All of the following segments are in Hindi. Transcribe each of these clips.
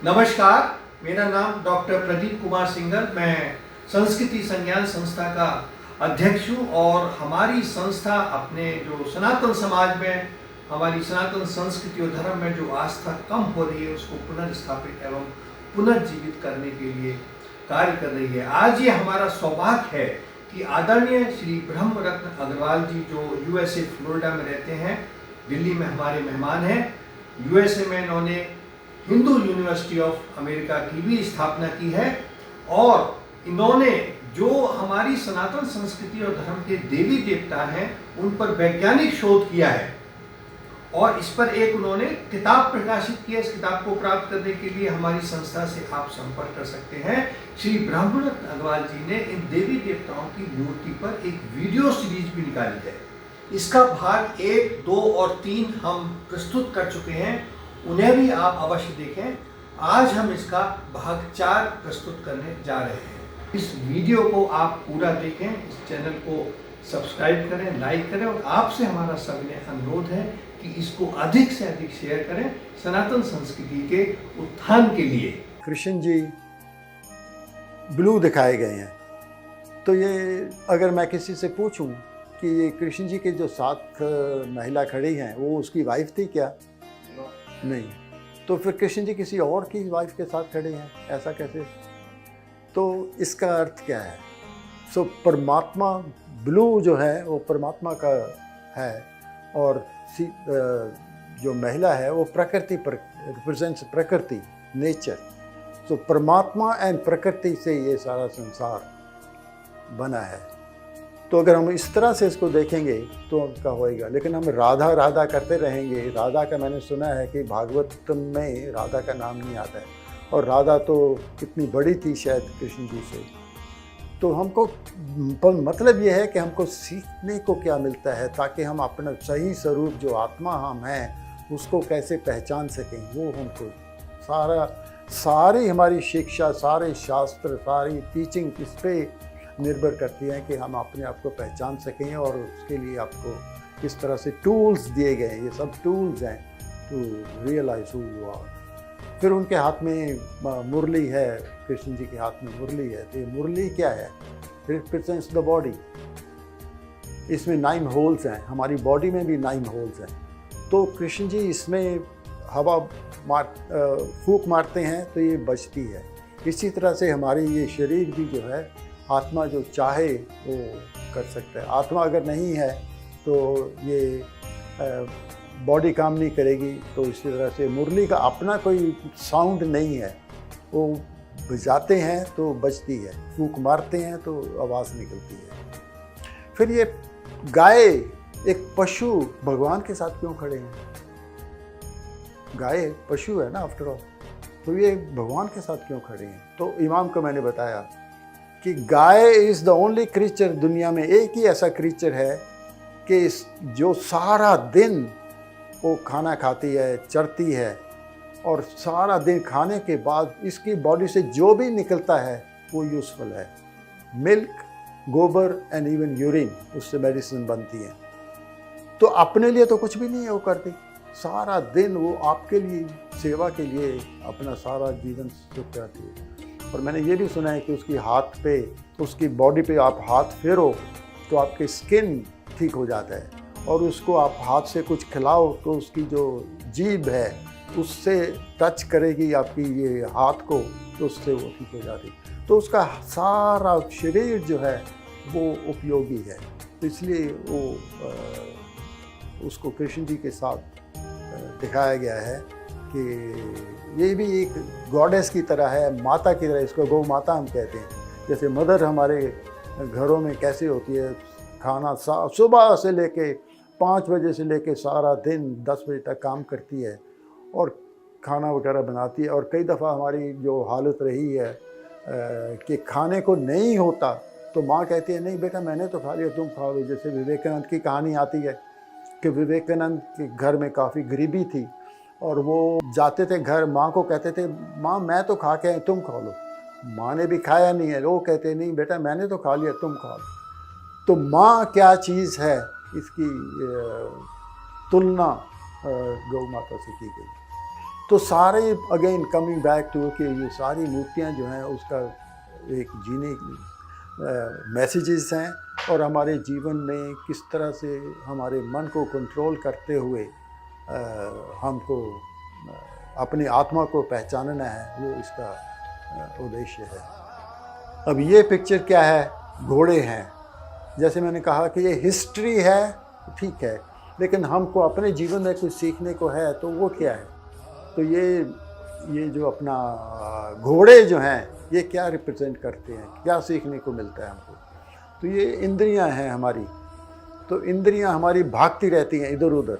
नमस्कार, मेरा नाम डॉक्टर प्रदीप कुमार सिंघल। मैं संस्कृति संज्ञान संस्था का अध्यक्ष हूँ और हमारी संस्था अपने जो सनातन समाज में हमारी सनातन संस्कृति और धर्म में जो आस्था कम हो रही है उसको पुनर्स्थापित एवं पुनर्जीवित करने के लिए कार्य कर रही है। आज ये हमारा सौभाग्य है कि आदरणीय श्री ब्रह्म रत्न अग्रवाल जी जो यूएसए फ्लोरिडा में रहते हैं, दिल्ली में हमारे मेहमान हैं। यूएसए में इन्होंने हिंदू यूनिवर्सिटी ऑफ अमेरिका की भी स्थापना की है और इन्होंने जो हमारी सनातन संस्कृति और धर्म के देवी देवता हैं उन पर वैज्ञानिक शोध किया है और इस पर एक उन्होंने किताब प्रकाशित की है। इस किताब को प्राप्त करने के लिए हमारी संस्था से आप संपर्क कर सकते हैं। श्री ब्रह्मरत्न अग्रवाल जी ने इन देवी देवताओं की मूर्ति पर एक वीडियो सीरीज भी निकाली है। इसका भाग 1, 2 और 3 हम प्रस्तुत कर चुके हैं, उन्हें भी आप अवश्य देखें। आज हम इसका भाग 4 प्रस्तुत करने जा रहे हैं। इस वीडियो को आप पूरा देखें, इस चैनल को सब्सक्राइब करें, लाइक करें और आपसे हमारा सविनय अनुरोध है कि इसको अधिक से अधिक शेयर करें सनातन संस्कृति के उत्थान के लिए। कृष्ण जी ब्लू दिखाए गए हैं, तो ये अगर मैं किसी से पूछूं कि ये कृष्ण जी के जो साथ महिला खड़ी हैं वो उसकी वाइफ थी क्या? नहीं। तो फिर कृष्ण जी किसी और की वाइफ के साथ खड़े हैं, ऐसा कैसे? तो इसका अर्थ क्या है? सो परमात्मा ब्लू जो है वो परमात्मा का है और जो महिला है वो प्रकृति पर रिप्रेजेंट्स प्रकृति, नेचर। सो परमात्मा एंड प्रकृति से ये सारा संसार बना है। तो अगर हम इस तरह से इसको देखेंगे तो उनका होएगा। लेकिन हम राधा राधा करते रहेंगे। राधा का मैंने सुना है कि भागवत में राधा का नाम नहीं आता है और राधा तो कितनी बड़ी थी शायद कृष्ण जी से। तो हमको मतलब ये है कि हमको सीखने को क्या मिलता है ताकि हम अपना सही स्वरूप जो आत्मा हम हैं उसको कैसे पहचान सकें। वो हमको सारी हमारी शिक्षा, सारे शास्त्र, सारी टीचिंग इस पर निर्भर करती है कि हम अपने आप को पहचान सकें और उसके लिए आपको किस तरह से टूल्स दिए गए हैं। ये सब टूल्स हैं to realise who you are. फिर उनके हाथ में मुरली है, कृष्ण जी के हाथ में मुरली है। तो ये मुरली क्या है? Represents the body. इसमें 9 होल्स हैं, हमारी बॉडी में भी 9 होल्स हैं। तो कृष्ण जी इसमें हवा फूंक मारते हैं तो ये बचती है। इसी तरह से हमारी ये शरीर भी जो है आत्मा जो चाहे वो कर सकता है। आत्मा अगर नहीं है तो ये बॉडी काम नहीं करेगी। तो इसी तरह से मुरली का अपना कोई साउंड नहीं है, वो बजाते हैं तो बजती है, फूंक मारते हैं तो आवाज़ निकलती है। फिर ये गाय, एक पशु भगवान के साथ क्यों खड़े हैं? गाय पशु है ना आफ्टर ऑल, तो ये भगवान के साथ क्यों खड़े हैं? तो इमाम को मैंने बताया कि guy is the only creature, दुनिया में एक ही ऐसा क्रीचर है कि जो सारा दिन वो खाना खाती है, चरती है और सारा दिन खाने के बाद इसकी बॉडी से जो भी निकलता है वो यूज़फुल है। मिल्क, गोबर एंड इवन यूरिन, उससे मेडिसिन बनती है। तो अपने लिए तो कुछ भी नहीं है वो करती, सारा दिन वो आपके लिए, सेवा के लिए अपना सारा जीवन सुख करती है। और मैंने ये भी सुना है कि उसकी हाथ पे, उसकी बॉडी पे आप हाथ फेरो तो आपकी स्किन ठीक हो जाता है और उसको आप हाथ से कुछ खिलाओ तो उसकी जो जीभ है उससे टच करेगी आपकी ये हाथ को तो उससे वो ठीक हो जाती। तो उसका सारा शरीर जो है वो उपयोगी है। तो इसलिए वो उसको कृष्ण जी के साथ दिखाया गया है कि ये भी एक गॉडेस की तरह है, माता की तरह। इसको गौ माता हम कहते हैं। जैसे मदर हमारे घरों में कैसे होती है, खाना सुबह से लेके 5 बजे से लेके सारा दिन 10 बजे तक काम करती है और खाना वगैरह बनाती है। और कई दफ़ा हमारी जो हालत रही है कि खाने को नहीं होता तो माँ कहती है नहीं बेटा मैंने तो खा लिया, तुम खा लो। जैसे विवेकानंद की कहानी आती है कि विवेकानंद के घर में काफ़ी गरीबी थी और वो जाते थे घर, माँ को कहते थे माँ मैं तो खा के आए, तुम खा लो। माँ ने भी खाया नहीं है, वो कहते नहीं बेटा मैंने तो खा लिया, तुम खा लो। तो माँ क्या चीज़ है इसकी तुलना गौ माता से की गई। तो सारे अगेन कमिंग बैक टू कि ये सारी मूर्तियाँ जो हैं उसका एक जीने मैसेजेस हैं, और हमारे जीवन में किस तरह से हमारे मन को कंट्रोल करते हुए हमको अपनी आत्मा को पहचानना है, वो इसका उद्देश्य है। अब ये पिक्चर क्या है? घोड़े हैं। जैसे मैंने कहा कि ये हिस्ट्री है, ठीक है, लेकिन हमको अपने जीवन में कुछ सीखने को है, तो वो क्या है? तो ये जो अपना घोड़े जो हैं, ये क्या रिप्रेजेंट करते हैं, क्या सीखने को मिलता है हमको? तो ये इंद्रियां हैं हमारी। तो इंद्रियां हमारी भागती रहती हैं इधर उधर,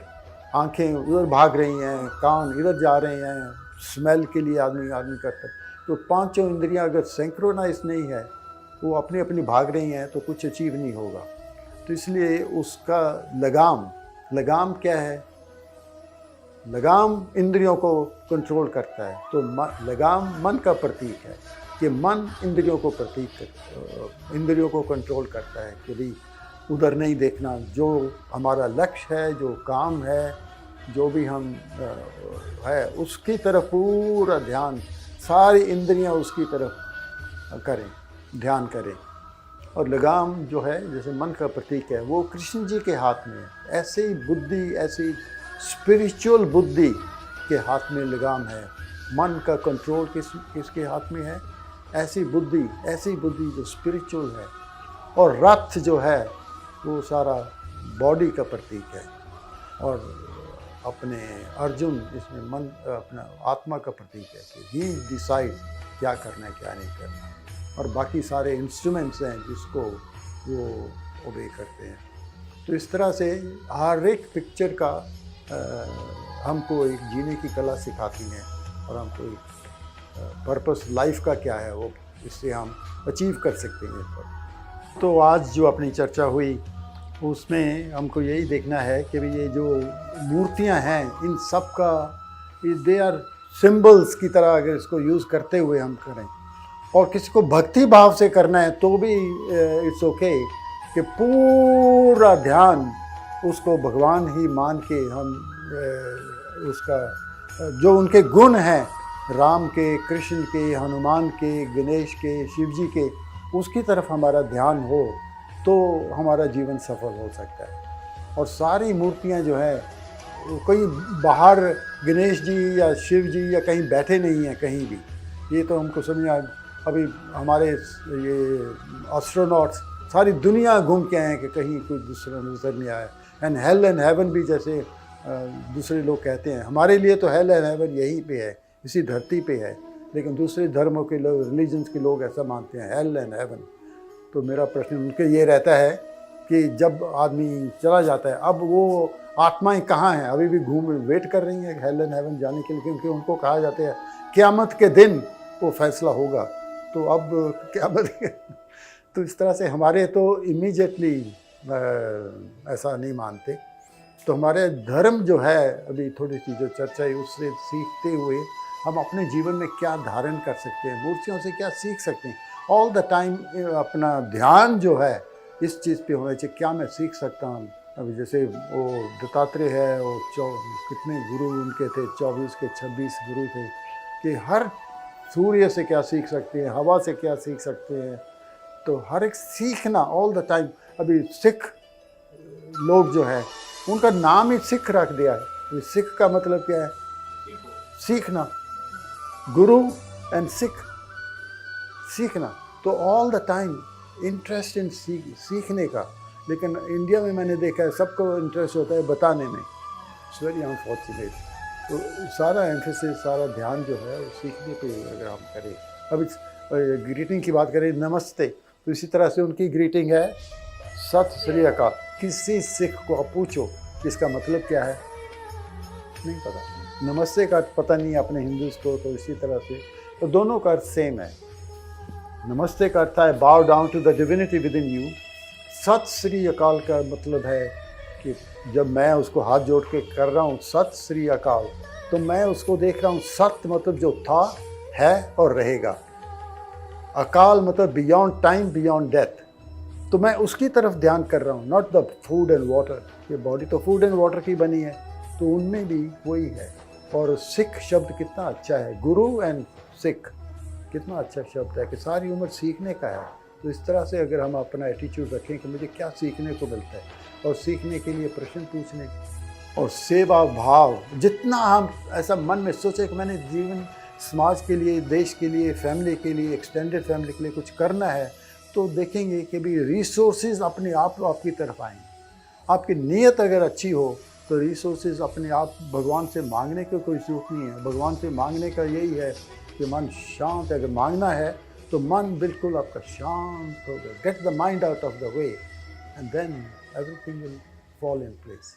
आंखें उधर भाग रही हैं, कान इधर जा रहे हैं, स्मेल के लिए आदमी करता है। तो पांचों इंद्रियां अगर सिंक्रोनाइज नहीं है, वो अपनी अपनी भाग रही हैं, तो कुछ अचीव नहीं होगा। तो इसलिए उसका लगाम क्या है? लगाम इंद्रियों को कंट्रोल करता है। तो लगाम मन का प्रतीक है कि मन इंद्रियों को कंट्रोल करता है कि भाई उधर नहीं देखना, जो हमारा लक्ष्य है, जो काम है, जो भी हम है, उसकी तरफ पूरा ध्यान, सारी इंद्रियां उसकी तरफ करें, ध्यान करें। और लगाम जो है, जैसे मन का प्रतीक है, वो कृष्ण जी के हाथ में है। ऐसे ही बुद्धि, ऐसी स्पिरिचुअल बुद्धि के हाथ में लगाम है। मन का कंट्रोल किसके हाथ में है? ऐसी बुद्धि जो स्पिरिचुअल है। और रथ जो है वो सारा बॉडी का प्रतीक है। और अपने अर्जुन इसमें मन, अपना आत्मा का प्रतीक है कि ही डिसाइड क्या करना है, क्या नहीं करना। और बाकी सारे इंस्ट्रूमेंट्स हैं जिसको वो ओबे करते हैं। तो इस तरह से हर एक पिक्चर का हमको एक जीने की कला सिखाती हैं, और हमको एक पर्पस लाइफ का क्या है, वो इससे हम अचीव कर सकते हैं। तो आज जो अपनी चर्चा हुई उसमें हमको यही देखना है कि ये जो मूर्तियां हैं, इन सब का दे आर सिंबल्स की तरह अगर इसको यूज़ करते हुए हम करें, और किसी को भक्ति भाव से करना है तो भी इट्स ओके कि पूरा ध्यान उसको भगवान ही मान के हम उसका जो उनके गुण हैं, राम के, कृष्ण के, हनुमान के, गणेश के, शिव जी के, उसकी तरफ हमारा ध्यान हो तो हमारा जीवन सफल हो सकता है। और सारी मूर्तियां जो है, कोई बाहर गणेश जी या शिव जी या कहीं बैठे नहीं हैं कहीं भी। ये तो हमको समझ, अभी हमारे ये एस्ट्रोनॉट्स सारी दुनिया घूम के आए हैं कि कहीं कोई दूसरा नजर नहीं आया। एंड हेल एंड हेवन भी जैसे दूसरे लोग कहते हैं, हमारे लिए तो हेल एंड हेवन यहीं पे है, इसी धरती पे है, लेकिन दूसरे धर्मों के लोग, रिलीजन्स के लोग ऐसा मानते हैं, हेल एंड हेवन। तो मेरा प्रश्न उनके ये रहता है कि जब आदमी चला जाता है, अब वो आत्माएं कहाँ हैं? अभी भी वेट कर रही हैं हेल एंड हेवन जाने के लिए, क्योंकि उनको कहा जाता है क़यामत के दिन वो फैसला होगा। तो अब क़यामत तो इस तरह से हमारे तो इमीडिएटली ऐसा नहीं मानते। तो हमारे धर्म जो है, अभी थोड़ी सी जो चर्चा है उससे सीखते हुए हम अपने जीवन में क्या धारण कर सकते हैं, मूर्तियों से क्या सीख सकते हैं। ऑल द टाइम अपना ध्यान जो है इस चीज़ पे होना चाहिए, क्या मैं सीख सकता हूँ। अभी जैसे वो दत्तात्रेय है, वो कितने गुरु उनके थे, 24 के 26 गुरु थे, कि हर सूर्य से क्या सीख सकते हैं, हवा से क्या सीख सकते हैं। तो हर एक सीखना ऑल द टाइम। अभी सिख लोग जो है उनका नाम ही सिख रख दिया है। तो सिख का मतलब क्या है? सीखना, गुरु एंड सिख, सीखना। तो all the time interest in सीखने का। लेकिन इंडिया में मैंने देखा है सबको इंटरेस्ट होता है बताने में। It's very unfortunate. तो सारा एम्फेसिस, सारा ध्यान जो है वो सीखने पे अगर हम करें। अब ग्रीटिंग की बात करें, नमस्ते, तो इसी तरह से उनकी ग्रीटिंग है सत श्री अकाल। किसी सिख को आप पूछो इसका मतलब क्या है, नहीं पता। नमस्ते का पता नहीं अपने हिंदूज को, तो इसी तरह से तो दोनों का अर्थ सेम है। नमस्ते का अर्थ है bow down to the divinity within you. सत श्री अकाल का मतलब है कि जब मैं उसको हाथ जोड़ के कर रहा हूँ सत श्री अकाल, तो मैं उसको देख रहा हूँ। सत मतलब जो था, है और रहेगा। अकाल मतलब बियॉन्ड टाइम, बियॉन्ड डेथ। तो मैं उसकी तरफ ध्यान कर रहा हूँ, not the food and water. ये बॉडी तो फूड एंड वाटर की बनी है, तो उनमें भी वही है। और सिख शब्द कितना अच्छा है, गुरु एंड सिख कितना अच्छा शब्द है कि सारी उम्र सीखने का है। तो इस तरह से अगर हम अपना एटीट्यूड रखें कि मुझे क्या सीखने को मिलता है, और सीखने के लिए प्रश्न पूछने और सेवा भाव, जितना हम ऐसा मन में सोचे कि मैंने जीवन समाज के लिए, देश के लिए, फैमिली के लिए, एक्सटेंडेड फैमिली के लिए कुछ करना है, तो देखेंगे कि भी रिसोर्सेज अपने आप आपकी तरफ आएंगे। आपकी नीयत अगर अच्छी हो तो रिसोर्सेज अपने आप, भगवान से मांगने की कोई ज़रूरत नहीं है। भगवान से मांगने का यही है कि मन शांत, अगर मांगना है तो मन बिल्कुल आपका शांत होगा। Get the mind out of the way and then everything will fall in place.